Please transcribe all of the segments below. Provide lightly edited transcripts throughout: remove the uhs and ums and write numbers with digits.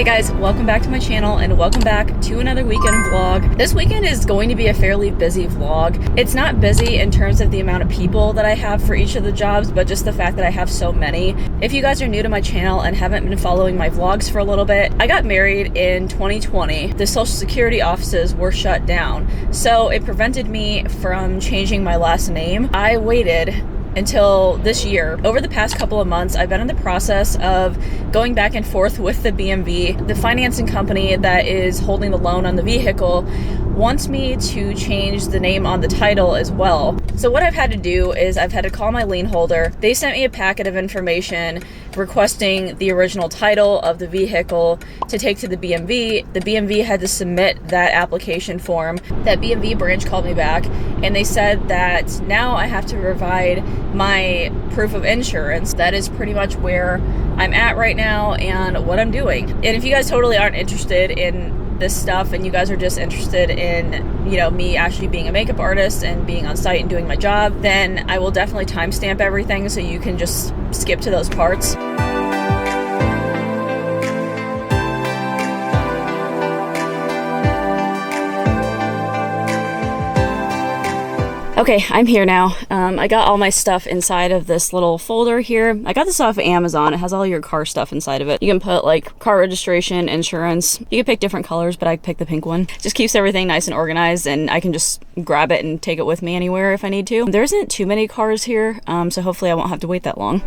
guys, welcome back to my channel and welcome back to another weekend vlog. This weekend is going to be a fairly busy vlog. It's not busy in terms of the amount of people that I have for each of the jobs, but just the fact that I have so many. If you guys are new to my channel and haven't been following my vlogs for a little bit, I got married in 2020. The Social Security offices were shut down, so it prevented me from changing my last name. I waited until this year. Over the past couple of months, I've been in the process of going back and forth with the BMV. The financing company that is holding the loan on the vehicle wants me to change the name on the title as well. So what I've had to do is I've had to call my lien holder. They sent me a packet of information requesting the original title of the vehicle to take to the BMV. The BMV had to submit that application form. That BMV branch called me back and they said that now I have to provide my proof of insurance. That is pretty much where I'm at right now and what I'm doing. And if you guys totally aren't interested in this stuff and you guys are just interested in, you know, me actually being a makeup artist and being on site and doing my job, then I will definitely timestamp everything so you can just skip to those parts. Okay, I'm here now. I got all my stuff inside of this little folder here. I got this off of Amazon. It has all your car stuff inside of it. You can put like car registration, insurance. You can pick different colors, but I picked the pink one. Just keeps everything nice and organized and I can just grab it and take it with me anywhere if I need to. There isn't too many cars here, so hopefully I won't have to wait that long.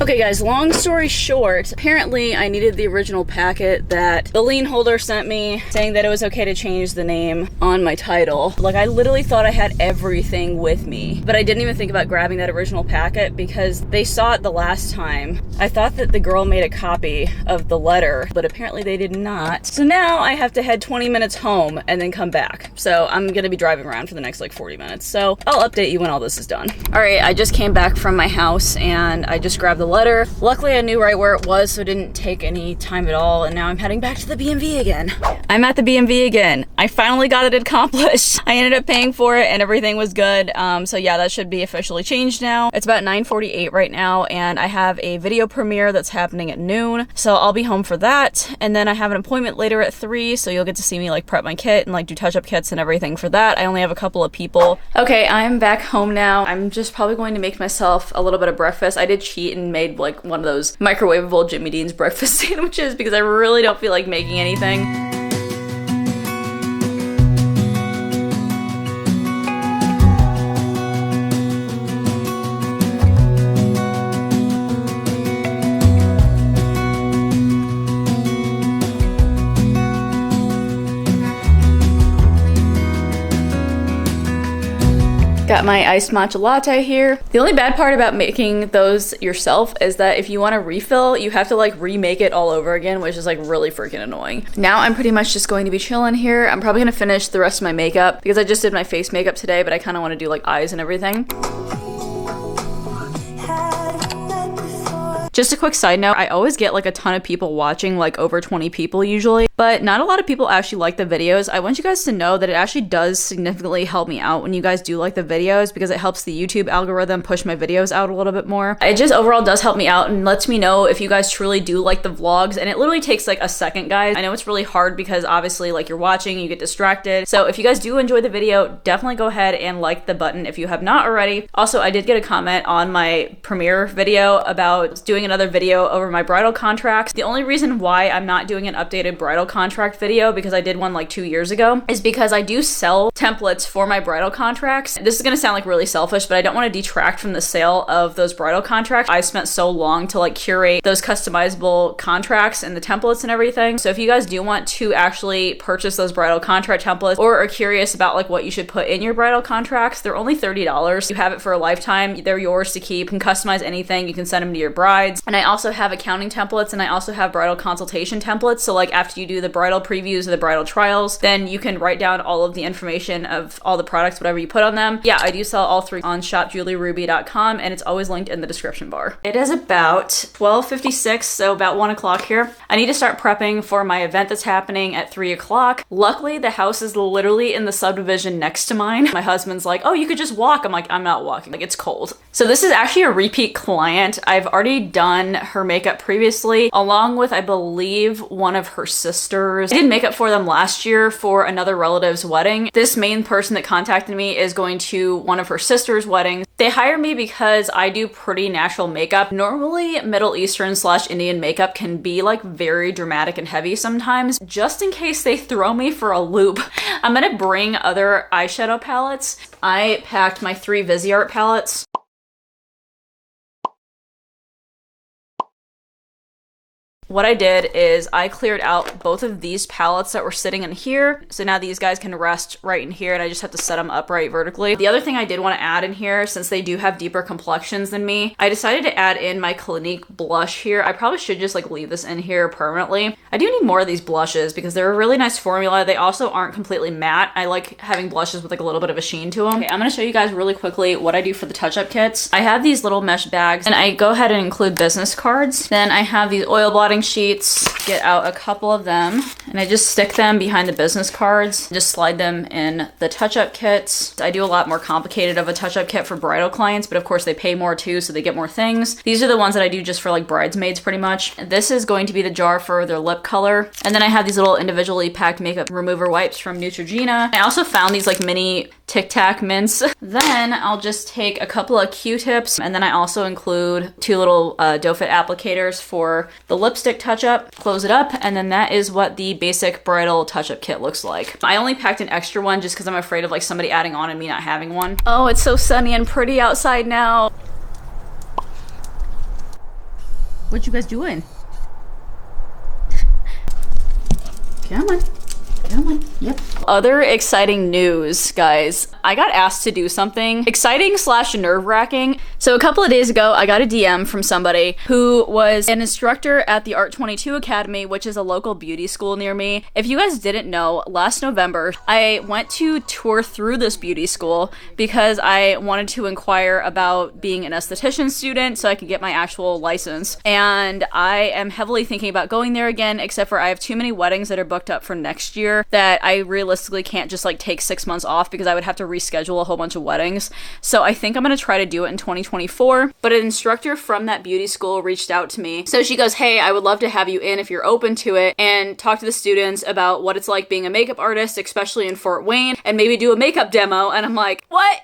Okay guys, long story short, apparently I needed the original packet that the lien holder sent me saying that it was okay to change the name on my title. Like, I literally thought I had everything with me, but I didn't even think about grabbing that original packet because they saw it the last time. I thought that the girl made a copy of the letter, but apparently they did not. So now I have to head 20 minutes home and then come back. So I'm gonna be driving around for the next like 40 minutes. So I'll update you when all this is done. All right, I just came back from my house and I just grabbed the letter. Luckily I knew right where it was, so it didn't take any time at all, and now I'm heading back to the BMV again. I'm at the BMV again. I finally got it accomplished. I ended up paying for it and everything was good. So yeah, that should be officially changed now. It's about 9:48 right now and I have a video premiere that's happening at noon, so I'll be home for that, and then I have an appointment later at 3, so you'll get to see me like prep my kit and like do touch-up kits and everything for that. I only have a couple of people. Okay, I'm back home now. I'm just probably going to make myself a little bit of breakfast. I did cheat and made like one of those microwavable Jimmy Dean's breakfast sandwiches because I really don't feel like making anything. Got my iced matcha latte here. The only bad part about making those yourself is that if you want to refill, you have to like remake it all over again, which is like really freaking annoying. Now I'm pretty much just going to be chilling here. I'm probably gonna finish the rest of my makeup because I just did my face makeup today, but I kind of want to do like eyes and everything. Just a quick side note, I always get like a ton of people watching, like over 20 people usually, but not a lot of people actually like the videos. I want you guys to know that it actually does significantly help me out when you guys do like the videos because it helps the YouTube algorithm push my videos out a little bit more. It just overall does help me out and lets me know if you guys truly do like the vlogs, and it literally takes like a second, guys. I know it's really hard because obviously like you're watching, you get distracted. So if you guys do enjoy the video, definitely go ahead and like the button if you have not already. Also, I did get a comment on my premiere video about doing another video over my bridal contracts. The only reason why I'm not doing an updated bridal contract video, because I did one like 2 years ago, is because I do sell templates for my bridal contracts. This is gonna sound like really selfish, but I don't want to detract from the sale of those bridal contracts. I spent so long to like curate those customizable contracts and the templates and everything. So if you guys do want to actually purchase those bridal contract templates or are curious about like what you should put in your bridal contracts, they're only $30. You have it for a lifetime. They're yours to keep. You can customize anything. You can send them to your brides. And I also have accounting templates and I also have bridal consultation templates. So like after you do do the bridal previews or the bridal trials, then you can write down all of the information of all the products, whatever you put on them. Yeah, I do sell all three on shopjulieruby.com, and it's always linked in the description bar. It is about 12:56, so about 1 o'clock here. I need to start prepping for my event that's happening at 3 o'clock. Luckily, the house is literally in the subdivision next to mine. My husband's like, oh, you could just walk. I'm like, I'm not walking. Like, it's cold. So this is actually a repeat client. I've already done her makeup previously, along with, I believe, one of her sisters. I did makeup for them last year for another relative's wedding. This main person that contacted me is going to one of her sister's weddings. They hired me because I do pretty natural makeup. Normally, Middle Eastern / Indian makeup can be like very dramatic and heavy sometimes. Just in case they throw me for a loop, I'm gonna bring other eyeshadow palettes. I packed my 3 Viseart palettes. What I did is I cleared out both of these palettes that were sitting in here. So now these guys can rest right in here and I just have to set them upright vertically. The other thing I did want to add in here, since they do have deeper complexions than me, I decided to add in my Clinique blush here. I probably should just like leave this in here permanently. I do need more of these blushes because they're a really nice formula. They also aren't completely matte. I like having blushes with like a little bit of a sheen to them. Okay, I'm going to show you guys really quickly what I do for the touch-up kits. I have these little mesh bags and I go ahead and include business cards. Then I have these oil blotting sheets, get out a couple of them, and I just stick them behind the business cards, just slide them in the touch-up kits. I do a lot more complicated of a touch-up kit for bridal clients, but of course they pay more too, so they get more things. These are the ones that I do just for like bridesmaids pretty much. This is going to be the jar for their lip color. And then I have these little individually packed makeup remover wipes from Neutrogena. I also found these like mini Tic Tac mints. Then I'll just take a couple of Q-tips, and then I also include 2 little doe foot applicators for the lipstick touch-up. Close it up, and then that is what the basic bridal touch-up kit looks like. I only packed an extra one just because I'm afraid of like somebody adding on and me not having one. Oh, it's so sunny and pretty outside now. What you guys doing? Come on. Come on. Yep. Other exciting news, guys. I got asked to do something exciting / nerve-wracking. So a couple of days ago, I got a DM from somebody who was an instructor at the Art 22 Academy, which is a local beauty school near me. If you guys didn't know, last November, I went to tour through this beauty school because I wanted to inquire about being an esthetician student so I could get my actual license. And I am heavily thinking about going there again, except for I have too many weddings that are booked up for next year that I realistically can't just like take 6 months off because I would have to reschedule a whole bunch of weddings. So I think I'm gonna try to do it in 2024. But an instructor from that beauty school reached out to me. So she goes, hey, I would love to have you in if you're open to it and talk to the students about what it's like being a makeup artist, especially in Fort Wayne, and maybe do a makeup demo. And I'm like, what?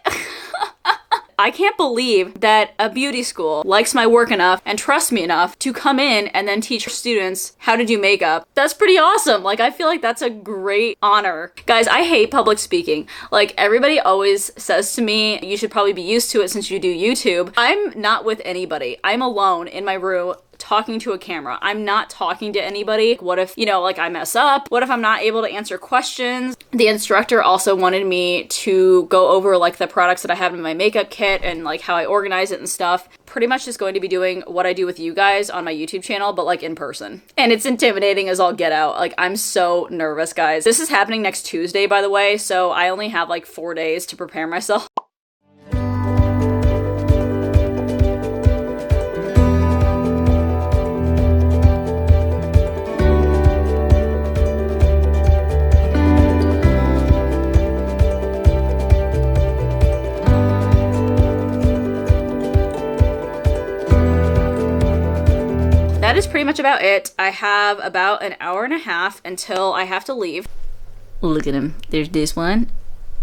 I can't believe that a beauty school likes my work enough and trusts me enough to come in and then teach students how to do makeup. That's pretty awesome. Like, I feel like that's a great honor. Guys, I hate public speaking. Like, everybody always says to me, you should probably be used to it since you do YouTube. I'm not with anybody. I'm alone in my room talking to a camera. I'm not talking to anybody. What if, you know, like I mess up? What if I'm not able to answer questions? The instructor also wanted me to go over like the products that I have in my makeup kit and like how I organize it and stuff. Pretty much just going to be doing what I do with you guys on my YouTube channel, but like in person. And it's intimidating as all get out. Like, I'm so nervous, guys. This is happening next Tuesday, by the way, so I only have like 4 days to prepare myself. That is pretty much about it. I have about an hour and a half until I have to leave. Look at him. There's this one.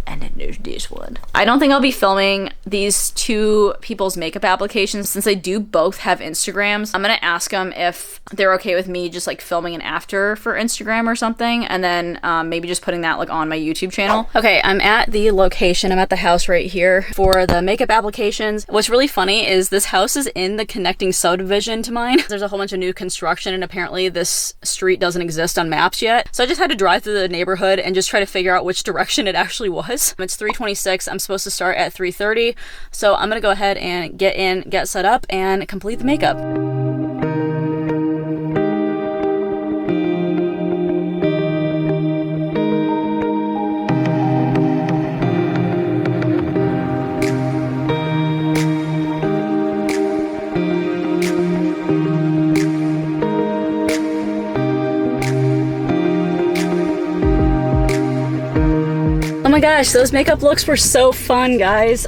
And then there's this one. I don't think I'll be filming these 2 people's makeup applications since they do both have Instagrams. I'm gonna ask them if they're okay with me just like filming an after for Instagram or something, and then maybe just putting that like on my YouTube channel. Okay, I'm at the location. I'm at the house right here for the makeup applications. What's really funny is this house is in the connecting subdivision to mine. There's a whole bunch of new construction and apparently this street doesn't exist on maps yet. So I just had to drive through the neighborhood and just try to figure out which direction it actually was. It's 3:26. I'm supposed to start at 3:30. So I'm gonna go ahead and get in, get set up, and complete the makeup. my gosh, those makeup looks were so fun, guys.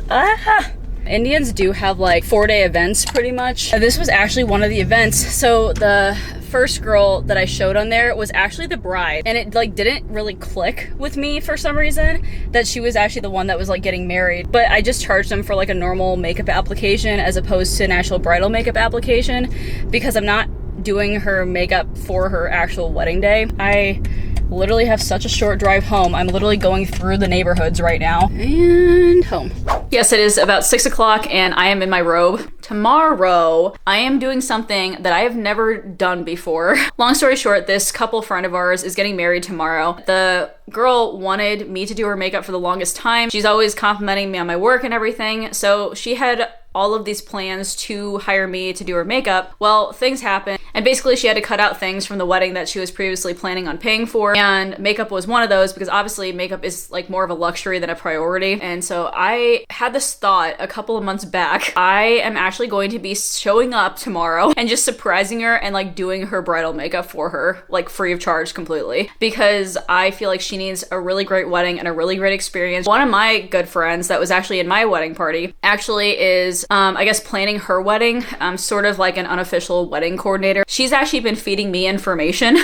Indians do have like 4-day events pretty much. This was actually one of the events. So the first girl that I showed on there was actually the bride, and it like didn't really click with me for some reason that she was actually the one that was like getting married. But I just charged them for like a normal makeup application as opposed to an actual bridal makeup application because I'm not doing her makeup for her actual wedding day. I literally have such a short drive home. I'm literally going through the neighborhoods right now and home. Yes, it is about 6 o'clock and I am in my robe. Tomorrow, I am doing something that I have never done before. Long story short, this couple friend of ours is getting married tomorrow. The girl wanted me to do her makeup for the longest time. She's always complimenting me on my work and everything. So she had all of these plans to hire me to do her makeup. Well, things happened, and basically she had to cut out things from the wedding that she was previously planning on paying for, and makeup was one of those because obviously makeup is like more of a luxury than a priority. And so I had this thought a couple of months back. I am actually going to be showing up tomorrow and just surprising her and like doing her bridal makeup for her, like free of charge completely, because I feel like she needs a really great wedding and a really great experience. One of my good friends that was actually in my wedding party actually is I guess planning her wedding. I'm sort of like an unofficial wedding coordinator. She's actually been feeding me information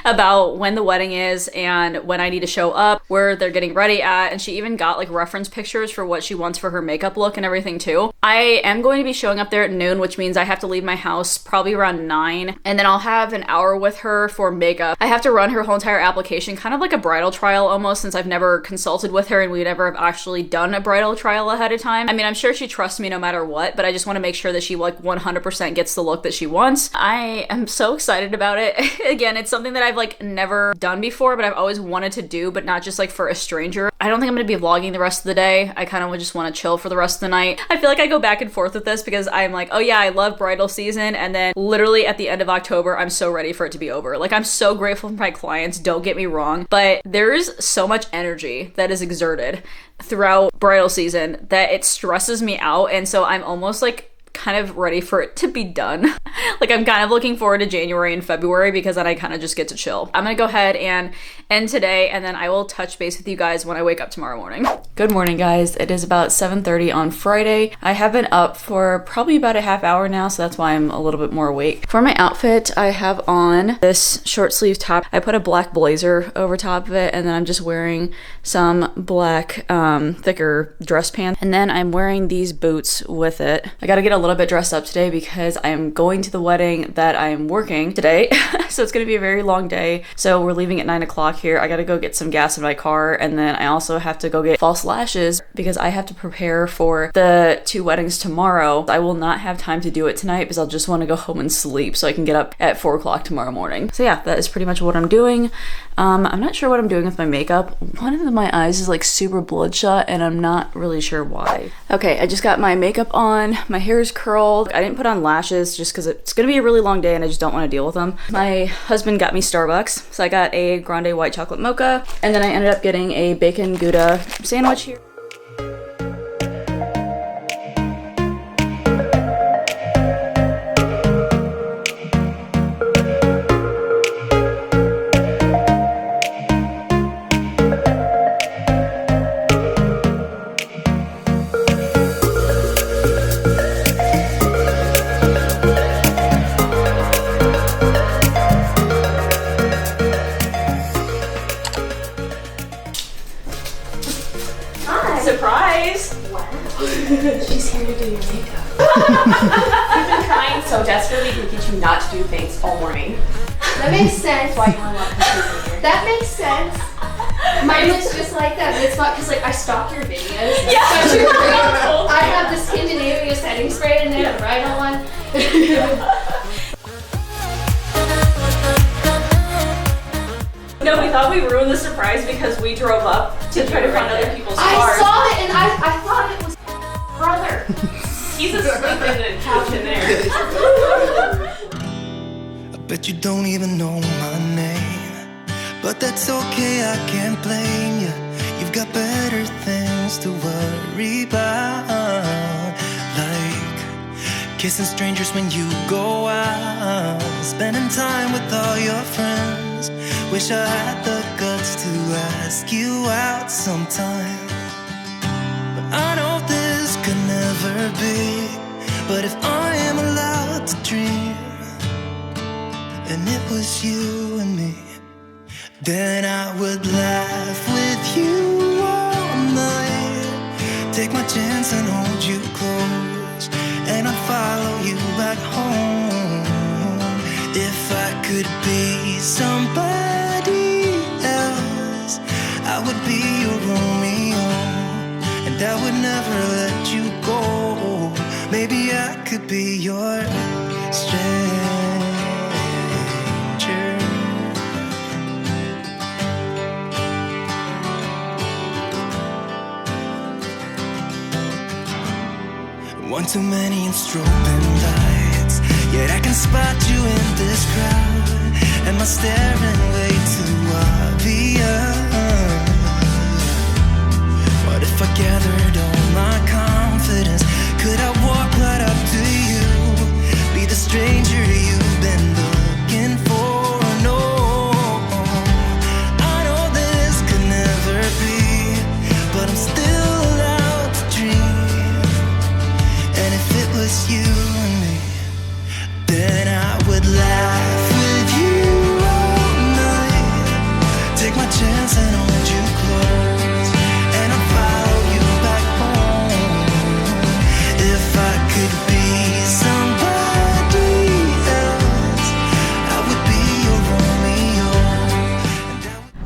about when the wedding is and when I need to show up, where they're getting ready at, and she even got like reference pictures for what she wants for her makeup look and everything too. I am going to be showing up there at noon, which means I have to leave my house probably around 9, and then I'll have an hour with her for makeup. I have to run her whole entire application, kind of like a bridal trial almost, since I've never consulted with her and we never have actually done a bridal trial ahead of time. I mean, I'm sure she trusts me no matter what, but I just want to make sure that she like 100% gets the look that she wants. I am so excited about it. Again, it's something that I've like never done before, but I've always wanted to do, but not just like for a stranger. I don't think I'm going to be vlogging the rest of the day. I kind of just want to chill for the rest of the night. I feel like I go back and forth with this because I'm like, oh yeah, I love bridal season, and then literally at the end of October, I'm so ready for it to be over. Like, I'm so grateful for my clients, don't get me wrong, but there's so much energy that is exerted throughout bridal season that it stresses me out, and so I'm almost like kind of ready for it to be done. Like, I'm kind of looking forward to January and February because then I kind of just get to chill. I'm gonna go ahead and end today, and then I will touch base with you guys when I wake up tomorrow morning. Good morning, guys. It is about 7:30 on Friday. I have been up for probably about a half hour now, so that's why I'm a little bit more awake. For my outfit, I have on this short sleeve top. I put a black blazer over top of it, and then I'm just wearing some black thicker dress pants, and then I'm wearing these boots with it. I gotta get a little bit dressed up today because I am going to the wedding that I am working today. So it's gonna be a very long day. So we're leaving at 9 o'clock here. I gotta go get some gas in my car, and then I also have to go get false lashes because I have to prepare for the 2 weddings tomorrow. I will not have time to do it tonight because I'll just want to go home and sleep so I can get up at 4 o'clock tomorrow morning. So yeah, that is pretty much what I'm doing. I'm not sure what I'm doing with my makeup. One of my eyes is like super bloodshot and I'm not really sure why. Okay, I just got my makeup on. My hair is curled. I didn't put on lashes just because it's gonna be a really long day and I just don't want to deal with them. My husband got me Starbucks, so I got a grande white chocolate mocha, and then I ended up getting a bacon Gouda sandwich here. Surprise! Wow. She's here to do your makeup. You've been trying so desperately to get you not to do things all morning. That makes sense. That's why you want to here. That makes sense. Mine looks just like that, but it's not because like I stalk your videos. Yeah, So I have the Scandinavia setting spray in there, the bridal one. No, we thought we ruined the surprise because we drove up to try to find other people's cars. I saw it and I thought it was brother. He's asleep in the couch in there. I bet you don't even know my name, but that's okay, I can't blame you. You've got better things to worry about, like kissing strangers when you go out, spending time with all your friends. Wish I had the guts chance to ask you out sometime. But I know this could never be. But if I am allowed to dream, and it was you and me, then I would laugh with you all night. Take my chance and hold you close, and I'd follow you back home. If I could be somebody else, I would be your Romeo, and I would never let you go. Maybe I could be your stranger. One too many and strobing lights, yet I can spot you in this crowd. Am I staring way too obvious? What if I gathered all my confidence? Could I walk right up to you, be the stranger you've been looking for? No, I know this could never be, but I'm still allowed to dream. And if it was you and me, then I would laugh with you all night. Take my chance and hold you close, and I'll follow you back home. If I could be somebody else, I would be your Romeo.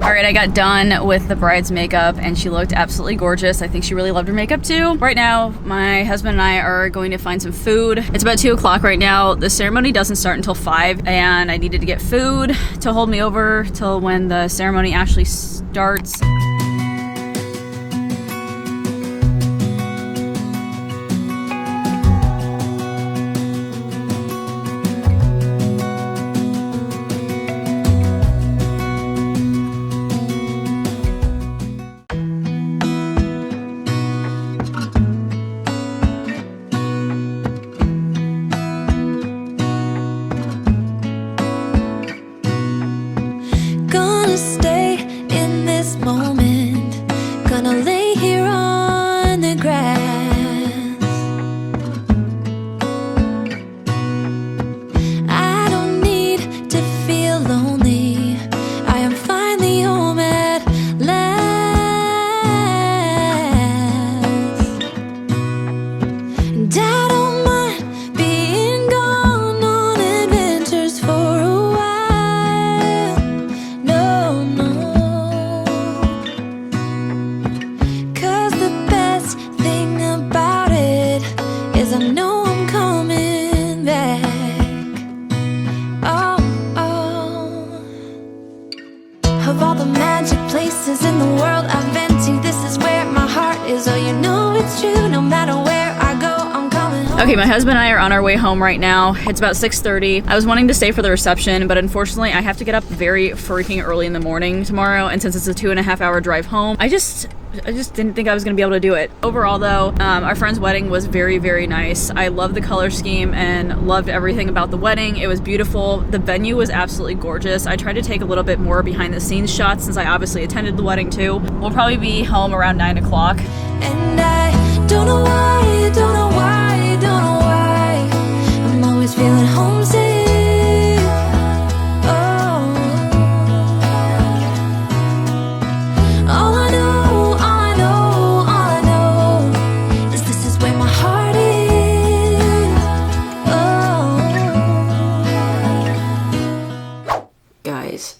All right, I got done with the bride's makeup and she looked absolutely gorgeous. I think she really loved her makeup too. Right now, my husband and I are going to find some food. It's about 2 o'clock right now. The ceremony doesn't start until 5 and I needed to get food to hold me over till when the ceremony actually starts. Gonna stay in this moment, gonna lay here on the grass. I don't need to feel lonely, I am finally home at last. And I don't mind being gone on adventures for a while. No, no. 'Cause the best thing about it is I know I'm coming back. Oh, oh. Of all the magic places in the world I've been to, this is where my heart is. Oh, you know it's true. No matter where I go, I'm coming home. Okay, my husband and I are on our way home right now. It's about 6:30. I was wanting to stay for the reception, but unfortunately I have to get up very freaking early in the morning tomorrow, and since it's a 2.5-hour drive home, I just didn't think I was gonna be able to do it. Overall though, our friend's wedding was very, very nice. I loved the color scheme and loved everything about the wedding. It was beautiful. The venue was absolutely gorgeous. I tried to take a little bit more behind the scenes shots since I obviously attended the wedding too. We'll probably be home around 9 o'clock. And I don't know why, don't know why, don't know why I'm always feeling homesick. Oh, all I know, all I know, all I know is this is where my heart is. Oh. Guys,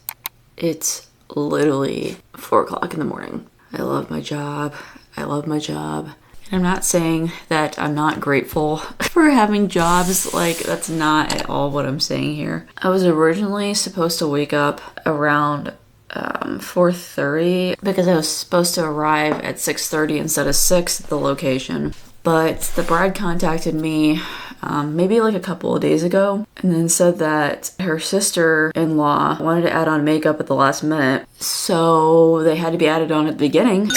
it's literally 4 o'clock in the morning. I love my job. I love my job. And I'm not saying that I'm not grateful for having jobs. Like, that's not at all what I'm saying here. I was originally supposed to wake up around 4:30 because I was supposed to arrive at 6:30 instead of 6 at the location. But the bride contacted me maybe like a couple of days ago and then said that her sister-in-law wanted to add on makeup at the last minute. So they had to be added on at the beginning.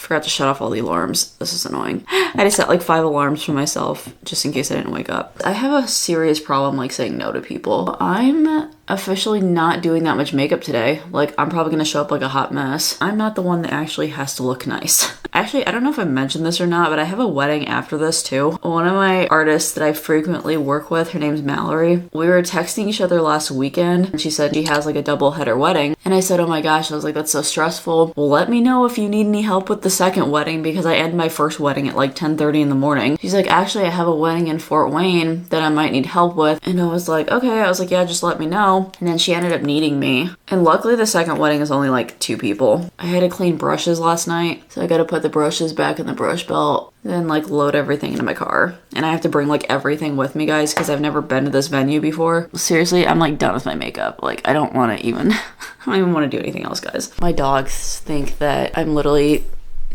Forgot to shut off all the alarms. This is annoying. I had to set like 5 alarms for myself just in case I didn't wake up. I have a serious problem like saying no to people. I'm officially not doing that much makeup today. Like, I'm probably gonna show up like a hot mess. I'm not the one that actually has to look nice. Actually, I don't know if I mentioned this or not, but I have a wedding after this too. One of my artists that I frequently work with, her name's Mallory. We were texting each other last weekend and she said she has like a double header wedding. And I said, oh my gosh, I was like, that's so stressful. Well, let me know if you need any help with the second wedding because I end my first wedding at like 10:30 in the morning. She's like, actually, I have a wedding in Fort Wayne that I might need help with. And I was like, okay. I was like, yeah, just let me know. And then she ended up needing me. And luckily the second wedding is only like 2 people. I had to clean brushes last night. So I got to put the brushes back in the brush belt, then like load everything into my car. And I have to bring like everything with me, guys, because I've never been to this venue before. Seriously, I'm like done with my makeup. Like, I don't want to even, I don't even want to do anything else, guys. My dogs think that I'm literally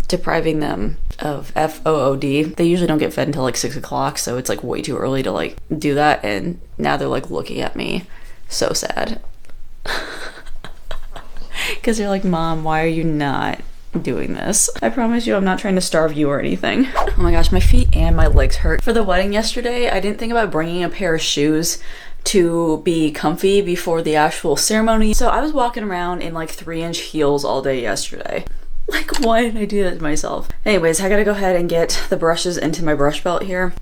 depriving them of FOOD. They usually don't get fed until like 6 o'clock, so it's like way too early to like do that. And now they're like looking at me so sad. Because they're like, Mom, why are you not doing this? I promise you I'm not trying to starve you or anything. Oh my gosh, my feet and my legs hurt. For the wedding yesterday, I didn't think about bringing a pair of shoes to be comfy before the actual ceremony. So I was walking around in like 3-inch heels all day yesterday. Like, why did I do that to myself? Anyways, I gotta go ahead and get the brushes into my brush belt here.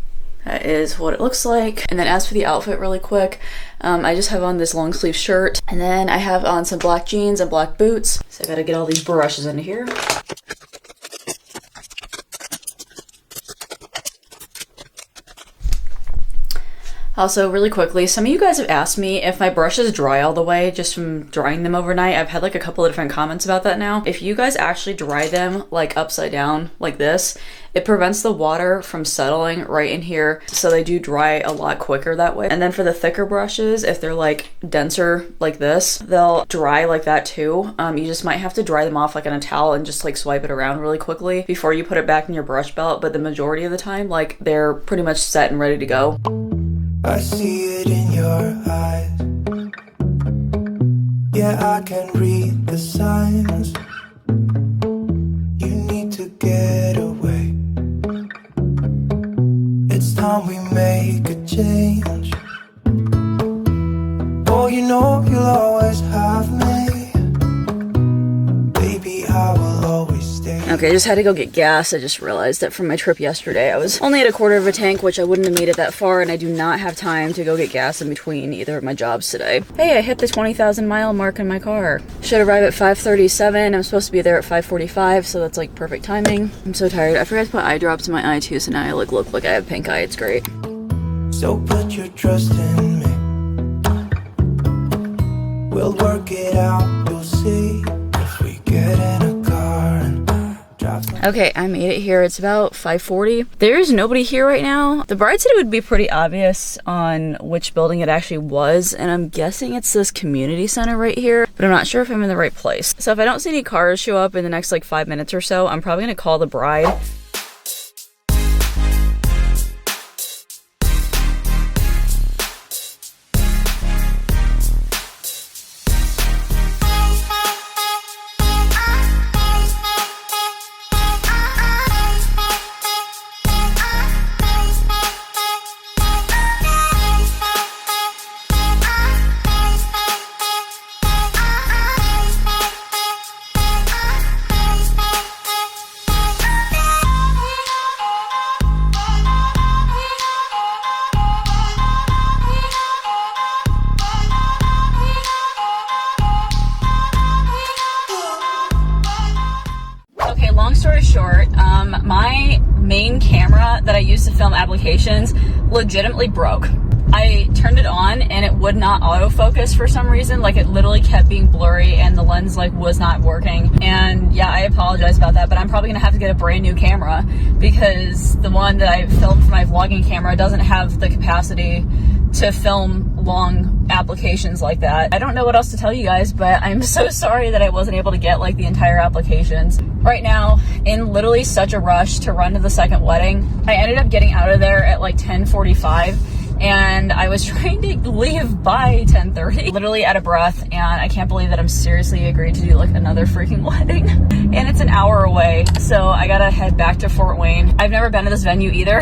That is what it looks like. And then as for the outfit really quick, I just have on this long sleeve shirt and then I have on some black jeans and black boots. So I gotta get all these brushes into here. Also, really quickly, some of you guys have asked me if my brushes dry all the way just from drying them overnight. I've had like a couple of different comments about that now. If you guys actually dry them like upside down like this, it prevents the water from settling right in here. So they do dry a lot quicker that way. And then for the thicker brushes, if they're like denser like this, they'll dry like that too. You just might have to dry them off like on a towel and just like swipe it around really quickly before you put it back in your brush belt. But the majority of the time, like they're pretty much set and ready to go. I see it in your eyes. Yeah, I can read the signs. You need to get away. It's time we make a change. Oh, you know you'll always have me. Baby, I will always stay. Okay, I just had to go get gas. I just realized that from my trip yesterday, I was only at a quarter of a tank, which I wouldn't have made it that far, and I do not have time to go get gas in between either of my jobs today. Hey, I hit the 20,000 mile mark in my car. Should arrive at 5:37. I'm supposed to be there at 5:45, so that's like perfect timing. I'm so tired. I forgot to put eye drops in my eye too, so now I like look like I have pink eye. It's great. So put your trust in me. We'll work it out, you'll see. If we get in a car and drive. Okay, I made it here. It's about 5:40. There's nobody here right now. The bride said it would be pretty obvious on which building it actually was, and I'm guessing it's this community center right here, but I'm not sure if I'm in the right place. So if I don't see any cars show up in the next like 5 minutes or so, I'm probably gonna call the bride. Long story short, my main camera that I use to film applications legitimately broke. I turned it on and it would not autofocus for some reason. Like, it literally kept being blurry and the lens like was not working. And yeah, I apologize about that, but I'm probably gonna have to get a brand new camera because the one that I filmed for my vlogging camera doesn't have the capacity to film long applications like that. I don't know what else to tell you guys, but I'm so sorry that I wasn't able to get like the entire applications. Right now, in literally such a rush to run to the second wedding, I ended up getting out of there at like 10:45. and I was trying to leave by 10:30. Literally out of breath, and I can't believe that I'm seriously agreed to do like another freaking wedding. And it's an hour away, so I gotta head back to Fort Wayne. I've never been to this venue either,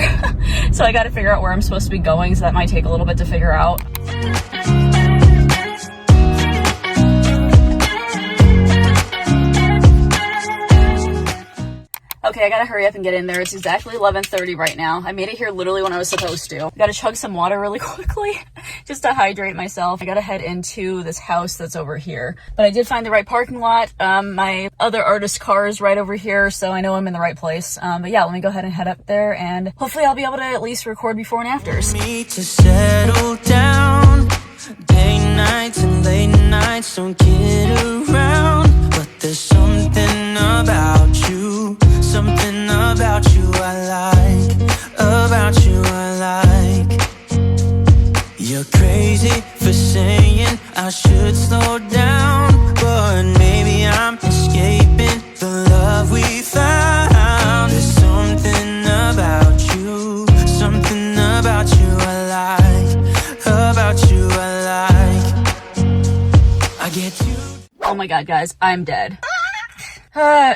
so I gotta figure out where I'm supposed to be going, so that might take a little bit to figure out. Okay, I gotta hurry up and get in there. It's exactly 11:30 right now. I made it here literally when I was supposed to. I gotta chug some water really quickly just to hydrate myself. I gotta head into this house that's over here. But I did find the right parking lot. My other artist car is right over here, so I know I'm in the right place. But yeah, let me go ahead and head up there, and hopefully I'll be able to at least record before and afters. Me to settle down. Day nights and late nights don't get around, but there's something about you. Something about you I like, about you I like. You're crazy for saying I should slow down, but maybe I'm escaping the love we found. There's something about you I like, about you I like. I get you. Oh my god, guys, I'm dead.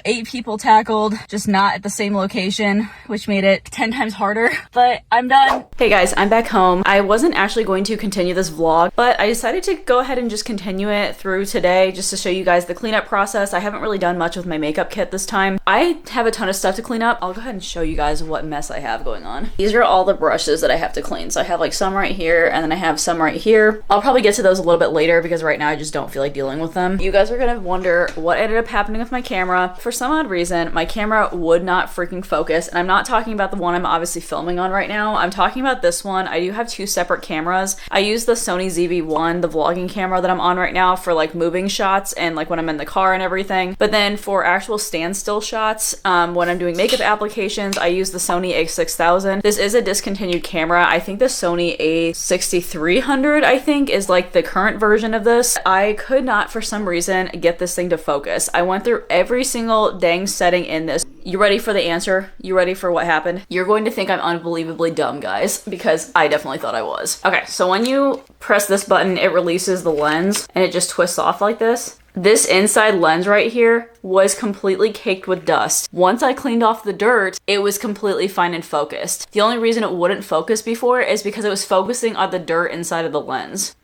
8 people tackled, just not at the same location, which made it 10 times harder, but I'm done. Hey guys, I'm back home. I wasn't actually going to continue this vlog, but I decided to go ahead and just continue it through today just to show you guys the cleanup process. I haven't really done much with my makeup kit this time. I have a ton of stuff to clean up. I'll go ahead and show you guys what mess I have going on. These are all the brushes that I have to clean. So I have like some right here, and then I have some right here. I'll probably get to those a little bit later because right now I just don't feel like dealing with them. You guys are gonna wonder what ended up happening with my camera. For some odd reason, my camera would not freaking focus, and I'm not talking about the one I'm obviously filming on right now. I'm talking about this one. I do have 2 separate cameras. I use the Sony ZV-1, the vlogging camera that I'm on right now, for like moving shots and like when I'm in the car and everything. But then for actual standstill shots, when I'm doing makeup applications, I use the Sony a6000. This is a discontinued camera. I think the Sony a6300, I think, is like the current version of this. I could not, for some reason, get this thing to focus. I went through every single dang setting in this. You ready for the answer? You ready for what happened? You're going to think I'm unbelievably dumb, guys, because I definitely thought I was. Okay, so when you press this button, it releases the lens and it just twists off like this. This inside lens right here was completely caked with dust. Once I cleaned off the dirt, it was completely fine and focused. The only reason it wouldn't focus before is because it was focusing on the dirt inside of the lens.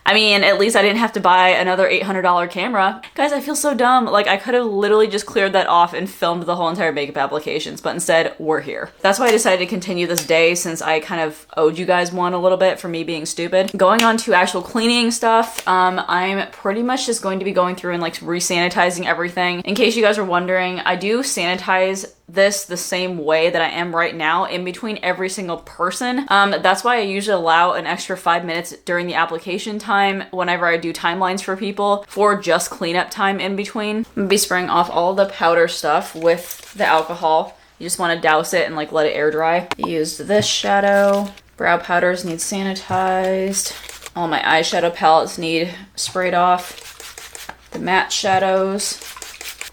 I mean, at least I didn't have to buy another $800 camera. Guys, I feel so dumb. Like, I could have literally just cleared that off and filmed the whole entire makeup applications, but instead, we're here. That's why I decided to continue this day, since I kind of owed you guys one a little bit for me being stupid. Going on to actual cleaning stuff, I'm pretty much just going to be going through and like re-sanitizing everything. In case you guys were wondering, I do sanitize this the same way that I am right now in between every single person. That's why I usually allow an extra 5 minutes during the application time whenever I do timelines for people for just cleanup time in between. I'm gonna be spraying off all the powder stuff with the alcohol. You just want to douse it and like let it air dry. I used this shadow. Brow powders need sanitized. All my eyeshadow palettes need sprayed off. The matte shadows.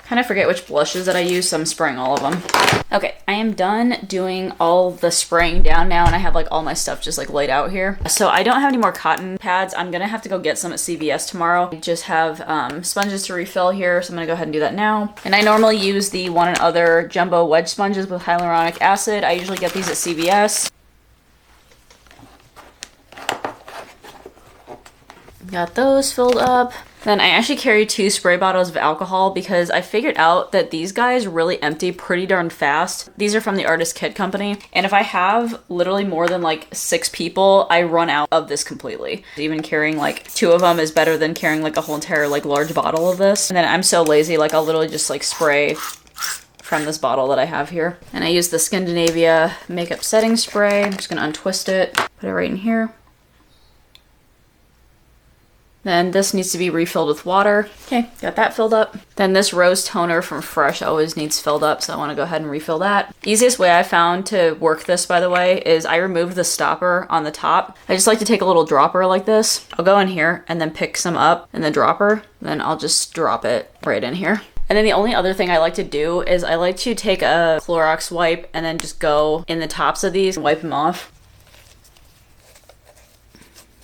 Kind of forget which blushes that I use, so I'm spraying all of them. Okay, I am done doing all the spraying down now, and I have like all my stuff just like laid out here. So I don't have any more cotton pads. I'm gonna have to go get some at CVS tomorrow. I just have sponges to refill here, so I'm gonna go ahead and do that now. And I normally use the One and Other jumbo wedge sponges with hyaluronic acid. I usually get these at CVS. Got those filled up. Then I actually carry 2 spray bottles of alcohol because I figured out that these guys really empty pretty darn fast. These are from the Artist Kit Company. And if I have literally more than like 6 people, I run out of this completely. Even carrying like 2 of them is better than carrying like a whole entire like large bottle of this. And then I'm so lazy, like I'll literally just like spray from this bottle that I have here. And I use the Scandinavia makeup setting spray. I'm just gonna untwist it, put it right in here. Then this needs to be refilled with water. Okay, got that filled up. Then this rose toner from Fresh always needs filled up, so I want to go ahead and refill that. Easiest way I found to work this, by the way, is I remove the stopper on the top. I just like to take a little dropper like this. I'll go in here and then pick some up in the dropper. Then I'll just drop it right in here. And then the only other thing I like to do is I like to take a Clorox wipe and then just go in the tops of these and wipe them off.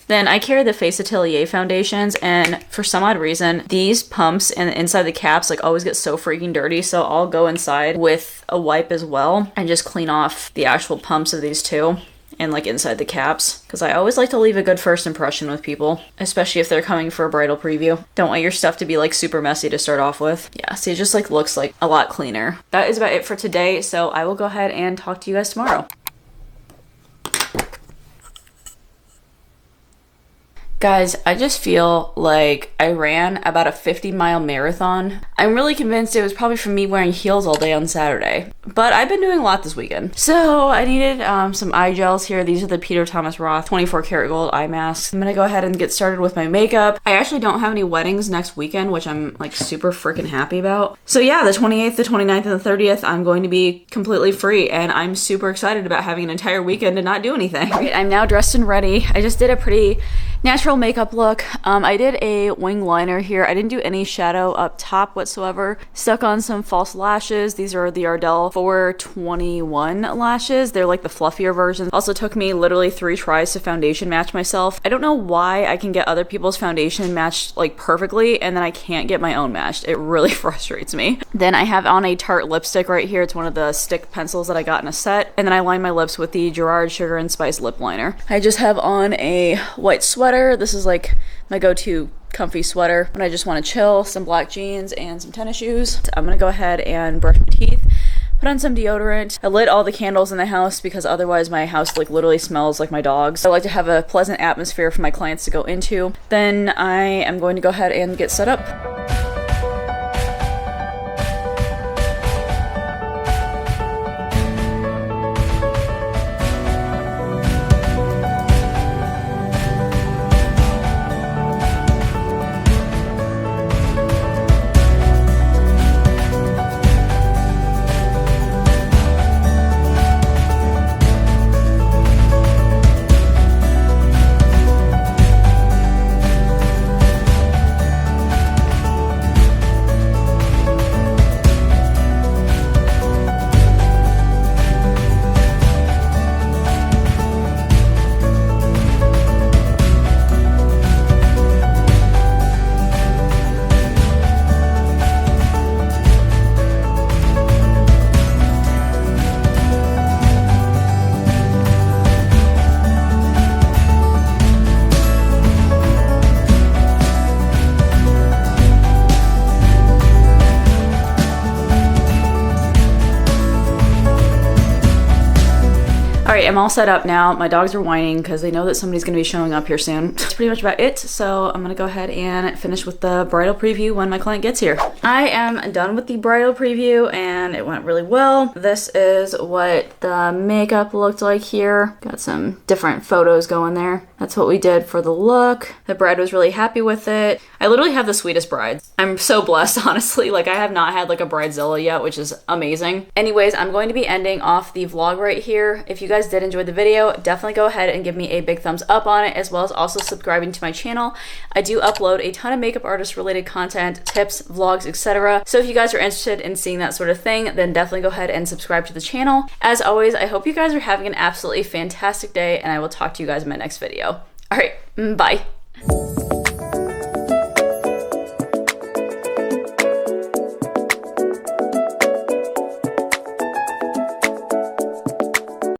Then I carry the Face Atelier foundations, and for some odd reason, these pumps and inside the caps like always get so freaking dirty, so I'll go inside with a wipe as well and just clean off the actual pumps of these two and like inside the caps, because I always like to leave a good first impression with people, especially if they're coming for a bridal preview. Don't want your stuff to be like super messy to start off with. Yeah, see, it just like looks like a lot cleaner. That is about it for today, so I will go ahead and talk to you guys tomorrow. Guys, I just feel like I ran about a 50-mile marathon. I'm really convinced it was probably from me wearing heels all day on Saturday, but I've been doing a lot this weekend. So I needed some eye gels here. These are the Peter Thomas Roth 24 karat gold eye masks. I'm gonna go ahead and get started with my makeup. I actually don't have any weddings next weekend, which I'm like super freaking happy about. So yeah, the 28th, the 29th, and the 30th, I'm going to be completely free, and I'm super excited about having an entire weekend to not do anything. Right, I'm now dressed and ready. I just did a pretty natural makeup look. I did a wing liner here. I didn't do any shadow up top whatsoever. Stuck on some false lashes. These are the Ardell 421 lashes. They're like the fluffier version. Also took me literally 3 tries to foundation match myself. I don't know why I can get other people's foundation matched like perfectly and then I can't get my own matched. It really frustrates me. Then I have on a Tarte lipstick right here. It's one of the stick pencils that I got in a set. And then I line my lips with the Gerard Sugar and Spice lip liner. I just have on a white sweater. This is like my go-to comfy sweater when I just want to chill, some black jeans and some tennis shoes. I'm gonna go ahead and brush my teeth, put on some deodorant. I lit all the candles in the house because otherwise my house like literally smells like my dogs. I like to have a pleasant atmosphere for my clients to go into. Then I am going to go ahead and get set up. Alright, I'm all set up now. My dogs are whining because they know that somebody's going to be showing up here soon. That's pretty much about it, so I'm going to go ahead and finish with the bridal preview when my client gets here. I am done with the bridal preview and it went really well. This is what the makeup looked like here. Got some different photos going there. That's what we did for the look. The bride was really happy with it. I literally have the sweetest bride. I'm so blessed, honestly. Like, I have not had like a bridezilla yet, which is amazing. Anyways, I'm going to be ending off the vlog right here. If you guys did enjoy the video, definitely go ahead and give me a big thumbs up on it, as well as also subscribing to my channel. I do upload a ton of makeup artist related content, tips, vlogs, etc. So if you guys are interested in seeing that sort of thing, then definitely go ahead and subscribe to the channel. As always, I hope you guys are having an absolutely fantastic day, and I will talk to you guys in my next video. All right, bye.